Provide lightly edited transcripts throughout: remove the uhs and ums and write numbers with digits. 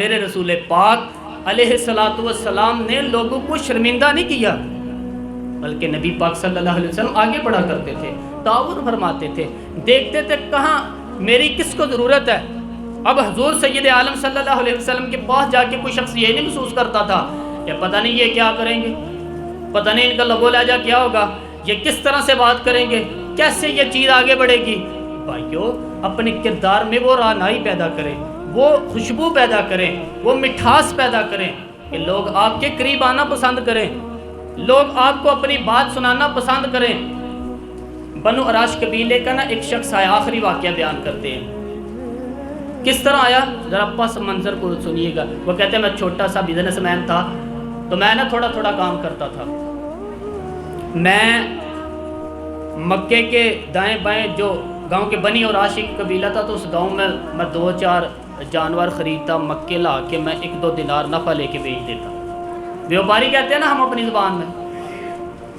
میرے رسول پاک علیہ الصلوۃ والسلام نے لوگوں کو شرمندہ نہیں کیا، بلکہ نبی پاک صلی اللہ علیہ وسلم آگے بڑھا کرتے تھے، تعاون فرماتے تھے، دیکھتے تھے کہاں میری کس کو ضرورت ہے۔ اب حضور سید عالم صلی اللہ علیہ وسلم کے پاس جا کے کوئی شخص یہ نہیں محسوس کرتا تھا کہ پتہ نہیں یہ کیا کریں گے، پتہ نہیں ان کا لب و لہجہ کیا ہوگا، یہ کس طرح سے بات کریں گے، کیسے یہ چیز آگے بڑھے گی۔ بھائیو، اپنے کردار میں وہ رعنائی پیدا کریں، وہ خوشبو پیدا کریں، وہ مٹھاس پیدا کریں کہ لوگ آپ کے قریب آنا پسند کریں، لوگ آپ کو اپنی بات سنانا پسند کریں۔ بنو اراش قبیلے کا ایک شخص آیا، آخری واقعہ بیان کرتے ہیں کس طرح آیا، ذرا پس منظر کو سنیے گا۔ وہ کہتے ہیں میں چھوٹا سا بزنس مین تھا، تو میں تھوڑا تھوڑا کام کرتا تھا، میں مکے کے دائیں بائیں جو گاؤں کے بنی اور عاشق قبیلہ تھا، تو اس گاؤں میں 2-4 جانور خریدتا، مکے لا کے میں 1-2 دینار نفع لے کے بیچ دیتا۔ بیوپاری کہتے ہیں نا ہم اپنی زبان میں۔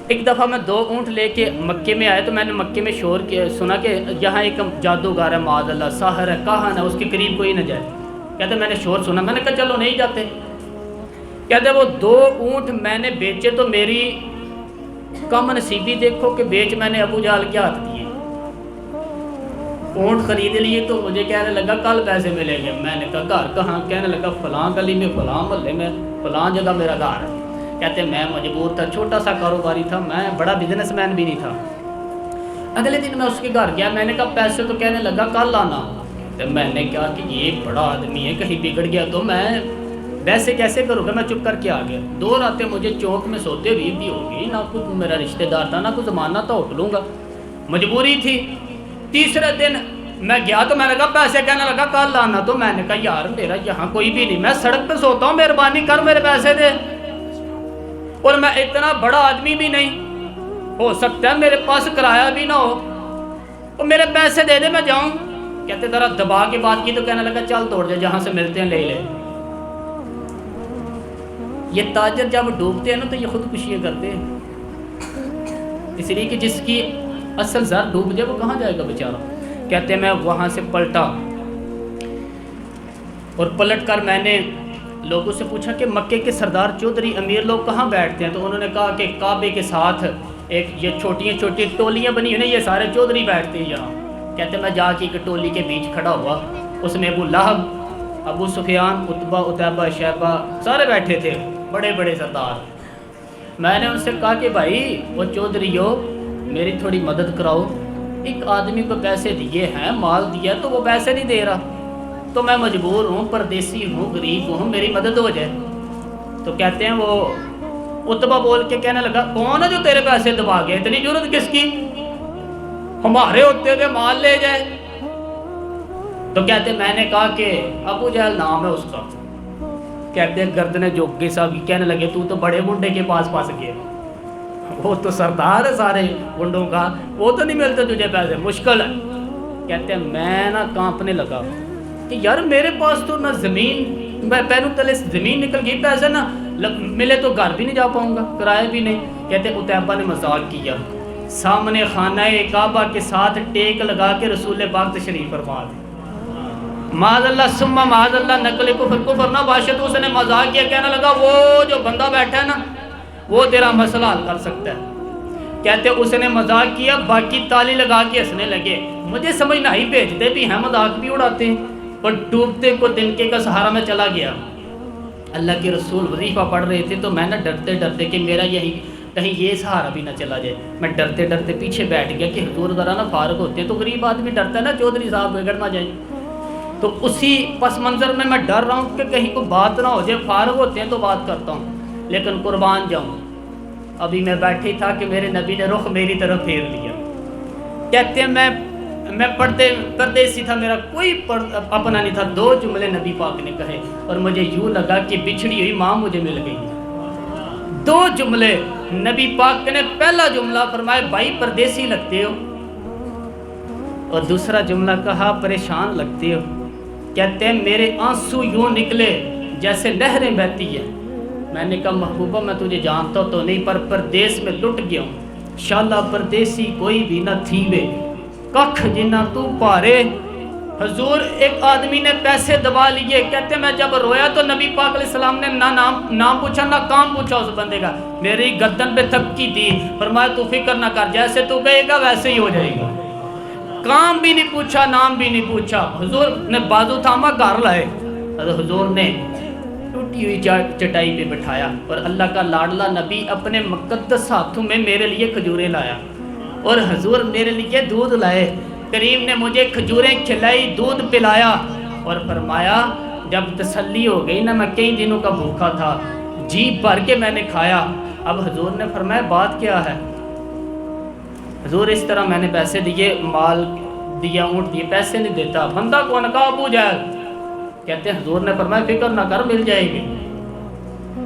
ایک دفعہ میں 2 اونٹ لے کے مکے میں آئے، تو میں نے مکے میں شور سنا کہ یہاں ایک جادوگر ہے، معاذ اللہ، ساحر ہے، کاہن ہے، اس کے قریب کوئی نہ جائے۔ کہتے میں نے شور سنا، میں نے کہا چلو نہیں جاتے۔ کہتے وہ 2 اونٹ میں نے بیچے، تو میری کم نصیبی دیکھو کہ بیچ میں نے ابو جہل کے ہاتھ دیے۔ اونٹ خرید لیے تو مجھے کہنے لگا کل پیسے ملیں گے۔ میں نے کہا گھر کہاں؟ کہنے لگا فلاں گلی میں، فلاں محلے میں، فلاں جگہ میرا گھر ہے۔ کہتے میں مجبور تھا، چھوٹا سا کاروباری تھا، میں بڑا بزنس مین بھی نہیں تھا۔ اگلے دن میں اس کے گھر گیا، میں نے کہا پیسے، تو کہنے لگا کل آنا۔ تو میں نے کہا کہ یہ بڑا آدمی ہے، کہیں بگڑ گیا تو میں ویسے کیسے کروں گا، میں چپ کر کے آ گیا۔ 2 راتیں مجھے چوک میں سوتے ہوئے بھی ہوگی، نہ کوئی میرا رشتہ دار تھا، نہ کوئی زمانہ تھا، اٹھ لوں گا، مجبوری تھی۔ تیسرے دن میں گیا تو میں نے کہا پیسے، کہنے لگا کل آنا۔ تو میں نے کہا یار میرا یہاں کوئی بھی نہیں، میں سڑک پہ سوتا ہوں، مہربانی کر میرے پیسے دے، اور میں اتنا بڑا آدمی بھی نہیں، ہو سکتا ہے میرے پاس کرایہ بھی نہ ہو، اور میرے پیسے دے دے میں جاؤں۔ کہتے ذرا دبا کے بات کی، تو کہنے لگا چل توڑ جا، جہاں سے ملتے ہیں لے لے۔ یہ تاجر جب ڈوبتے ہیں نا تو یہ خودکشیاں کرتے ہیں، اس لیے کہ جس کی اصل زر ڈوب جائے وہ کہاں جائے گا بیچارہ۔ کہتے میں وہاں سے پلٹا، اور پلٹ کر میں نے لوگوں سے پوچھا کہ مکے کے سردار چودھری امیر لوگ کہاں بیٹھتے ہیں؟ تو انہوں نے کہا کہ کعبے کے ساتھ ایک یہ چھوٹی چھوٹی ٹولیاں بنی ہوئی ہیں، یہ سارے چودھری بیٹھتے ہیں یہاں۔ کہتے میں جا کے ایک ٹولی کے بیچ کھڑا ہوا، اس میں ابو لہب، ابو سفیان، عتبہ، عتیبہ، شیبہ سارے بیٹھے تھے، بڑے بڑے سردار۔ میں نے ان سے کہا کہ بھائی وہ چودھری ہو، میری تھوڑی مدد کراؤ، ایک آدمی کو پیسے دیے ہیں، مال دیا تو وہ پیسے نہیں دے رہا، تو میں مجبور ہوں، پردیسی ہوں، غریب ہوں، میری مدد ہو جائے۔ تو کہتے ہیں وہ عتبہ بول کے کہنے لگا کون ہے جو تیرے پیسے دبا گئے، اتنی ضرورت کس کی، ہمارے ہوتے ہوئے مال لے جائے۔ تو کہتے میں نے کہا کہ ابو جہل نام ہے اس کا۔ کہتے ہیں گردن جوگے صاحب کہنے لگے تو بڑے گنڈے کے پاس گئے، وہ تو سردار ہے سارے گنڈوں کا، وہ تو نہیں ملتے تجھے پیسے، مشکل ہے۔ کہتے ہیں میں کانپنے لگا کہ یار میرے پاس تو نہ زمین، میں پیروں تلے زمین نکل گئی، پیسے نہ ملے تو گھر بھی نہیں جا پاؤں گا، کرایہ بھی نہیں۔ کہتے عتیبہ نے مذاق کیا، سامنے خانہ کعبہ کے ساتھ ٹیک لگا کے رسول پاک تشریف فرما دے، معاذ اللہ ثم معاذ اللہ، نقل کفر نہ باشد۔ اس نے مذاق کیا، کہنے لگا وہ جو بندہ بیٹھا ہے نا وہ تیرا مسئلہ حل کر سکتا ہے۔ کہتے اس نے مذاق کیا، باقی تالی لگا کے ہنسنے لگے۔ مجھے سمجھ نہ ہی، بھیجتے بھی ہیں، مذاق بھی اڑاتے ہیں، اور ڈوبتے کو تنکے کا سہارا میں چلا گیا۔ اللہ کے رسول وظیفہ پڑھ رہے تھے، تو میں ڈرتے ڈرتے کہ میرا یہی کہیں یہ سہارا بھی نہ چلا جائے، میں ڈرتے ڈرتے پیچھے بیٹھ گیا کہ حضور ذرا نہ فارغ ہوتے ہیں، تو غریب آدمی ڈرتا ہے نا چودھری صاحب بگڑ نہ جائے۔ تو اسی پس منظر میں ڈر رہا ہوں کہ کہیں کوئی بات نہ ہو جائے، فارغ ہوتے ہیں تو بات کرتا ہوں، لیکن قربان جاؤں ابھی میں بیٹھے تھا کہ میرے نبی نے رخ میری طرف پھیر لیا۔ کہتے ہیں میں پردیسی تھا، میرا کوئی اپنا نہیں تھا۔ 2 جملے نبی پاک نے کہے اور مجھے یوں لگا کہ بچھڑی ہوئی ماں مجھے مل گئی۔ 2 جملے نبی پاک نے، پہلا جملہ فرمایا بھائی پردیسی لگتے ہو، اور دوسرا جملہ کہا پریشان لگتے ہو۔ کہتے ہیں میرے آنسو یوں نکلے جیسے نہریں بہتی ہیں۔ میں نے کہا محبوبہ میں تجھے جانتا تو نہیں، پر پردیس میں لٹ گیا ہوں، شالا پردیسی کوئی بھی نہ تھی وے، ککھ جنہ تو پارے حضور ایک آدمی نے پیسے دبا لیے، کہتے میں جب رویا تو نبی پاک علیہ السلام نے نہ نام پوچھا نہ کام پوچھا اس بندے کا، میری گردن پہ تھپکی دی، فرمایا تو فکر نہ کر، جیسے تو گئے گا ویسے ہی ہو جائے گا۔ کام بھی نہیں پوچھا، نام بھی نہیں پوچھا، حضور نے بازو تھاما، گھر لائے، حضور نے ٹوٹی ہوئی چٹائی پہ بٹھایا، اور اللہ کا لاڈلا نبی اپنے مقدس ہاتھوں میں میرے لیے کھجوریں لایا، اور حضور میرے لیے دودھ لائے، کریم نے مجھے کھجوریں کھلائی، دودھ پلایا، اور فرمایا جب تسلی ہو گئی نا، میں کئی دنوں کا بھوکا تھا، جی بھر کے میں نے کھایا۔ اب حضور نے فرمایا بات کیا ہے؟ حضور اس طرح میں نے پیسے دیے، مال دیا، اونٹ دیے، پیسے نہیں دیتا، بندہ کون؟ کہا ابو جہل۔ کہتے ہیں حضور نے فرمایا فکر نہ کر، مل جائے گی،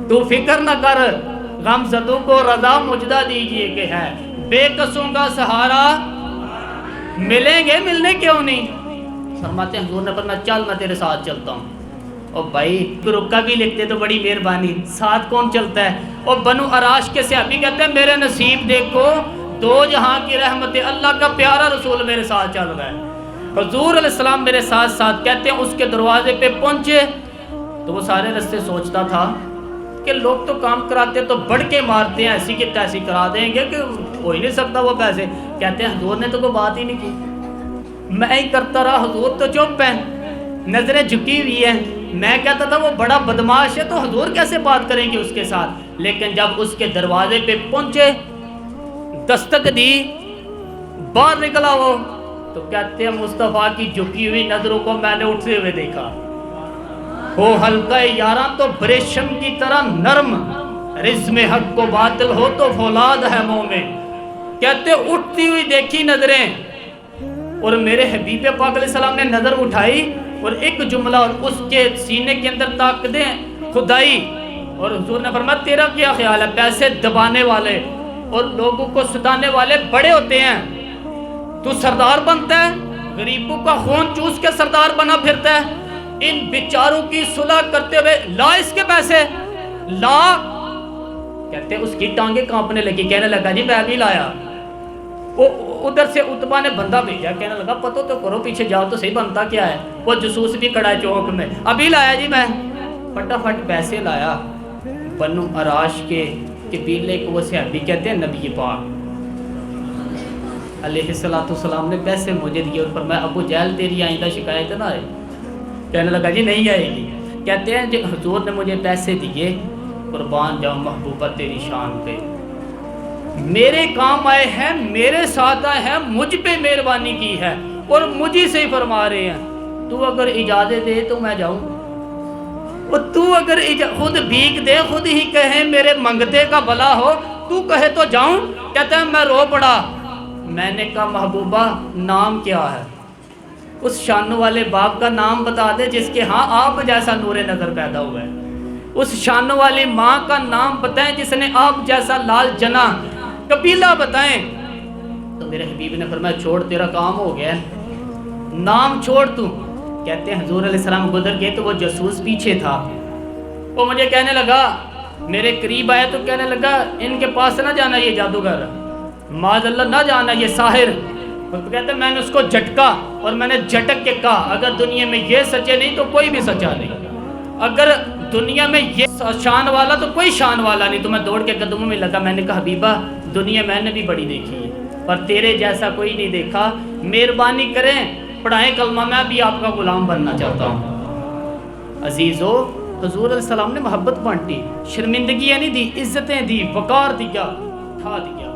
تو فکر نہ کر، غم زدوں کو رضا مجدہ دیجئے کہ ہے، بے قصوں کا سہارا ملیں گے، ملنے کیوں نہیں؟ فرماتے ہیں حضور نے فرمایا چل میں تیرے ساتھ چلتا ہوں۔ اور بھائی رکا بھی لکھتے تو بڑی مہربانی، ساتھ کون چلتا ہے؟ اور بنو عراش کے صحابی کہتے ہیں میرے نصیب دیکھو، دو جہاں کی رحمت، اللہ کا پیارا رسول میرے ساتھ چل رہا ہے۔ حضور علیہ السلام میرے ساتھ ساتھ، کہتے ہیں اس کے دروازے پہ پہنچے تو وہ سارے رستے سوچتا تھا کہ لوگ تو کام کراتے تو بڑھ کے مارتے ہیں، ایسی کی تیسی کرا دیں گے کہ ہو ہی نہیں سکتا وہ پیسے۔ کہتے ہیں حضور نے تو کوئی بات ہی نہیں کی، میں ہی کرتا رہا، حضور تو چپ ہیں، نظریں جھکی ہوئی ہیں، میں کہتا تھا وہ بڑا بدماش ہے تو حضور کیسے بات کریں گے اس کے ساتھ۔ لیکن جب اس کے دروازے پہ پہنچے، دستک دی، باہر نکلا وہ، تو کہتے ہیں مصطفیٰ کی جھکی ہوئی نظروں کو میں نے اٹھتے ہوئے دیکھا، ہو حلقہ یاراں تو بریشم کی طرح نرم، رزم حق کو باطل ہو تو فولاد ہے مومن۔ کہتے اٹھتی ہوئی دیکھی نظریں، اور میرے حبیب پاک علیہ السلام نے نظر اٹھائی اور ایک جملہ، اور اس کے سینے کے اندر طاقتیں خدائی، اور حضور نے فرمایا تیرا کیا خیال ہے؟ پیسے دبانے والے اور لوگوں کو ستانے والے بڑے ہوتے ہیں، تو سردار بنتا ہے، غریبوں کا خون چوس کے سردار بنا پھرتا ہے، ان بیچاروں کی صلح کرتے ہوئے لا اس کے پیسے لا۔ کہتے ہیں اس کی ٹانگیں کانپنے لگی، کہنے لگا جی میں بھی لایا۔ وہ ادھر سے عتبہ نے بندہ بھیجا، کہنے لگا پتہ تو کرو، پیچھے جاؤ تو صحیح بنتا کیا ہے۔ وہ جسوس بھی کھڑا ہے چوک میں، ابھی لایا جی میں، فٹافٹ پیسے لایا۔ بنو عراش کے قبیلے کو وہ صحابی کہتے ہیں نبی پاک علیہ السلام نے پیسے مجھے دیے، اور فرمایا ابو جہل تیری آئندہ شکایت نہ آئے۔ کہنے لگا جی نہیں آئے گی۔ کہتے ہیں جی حضور نے مجھے پیسے دیے، قربان جاؤں محبوبہ تیری شان پہ، میرے کام آئے ہیں، میرے ساتھ آئے ہیں، مجھ پہ مہربانی کی ہے، اور مجھے سے ہی فرما رہے ہیں تو اگر اجازت دے تو میں جاؤں، اور تو اگر خود بھیک دے، خود ہی کہے میرے منگتے کا بھلا ہو، تو کہے تو جاؤں۔ کہتا ہے میں رو پڑا، میں نے کہا محبوبہ نام کیا ہے؟ اس شان والے باپ کا نام بتا دے جس کے ہاں آپ جیسا نور نظر پیدا ہوا ہے، اس شان والی ماں کا نام بتائیں جس نے آپ جیسا لال جنا، قبیلہ بتائیں۔ تو میرے حبیب نے فرمایا چھوڑ تیرا کام ہو گیا، نام چھوڑ تو۔ کہتے ہیں حضور علیہ السلام گزر گئے تو وہ جاسوس پیچھے تھا، وہ مجھے کہنے لگا، میرے قریب آیا تو کہنے لگا ان کے پاس نہ جانا، یہ جادوگر، معاذ اللہ نہ جانا، یہ ساحر۔ کہتے ہیں میں نے اس کو جھٹکا، اور میں نے جھٹک کے کہا اگر دنیا میں یہ سچے نہیں تو کوئی بھی سچا نہیں، اگر دنیا میں یہ شان والا تو کوئی شان والا نہیں۔ تو میں دوڑ کے قدموں میں لگا، میں نے کہا حبیبہ دنیا میں نے بھی بڑی دیکھی ہے پر تیرے جیسا کوئی نہیں دیکھا، مہربانی کریں پڑھائیں کلمہ، میں بھی آپ کا غلام بننا چاہتا ہوں۔ عزیزو حضور علیہ السلام نے محبت بانٹی، شرمندگیاں نہیں دی، عزتیں دی، وقار دیا، اٹھا دیا۔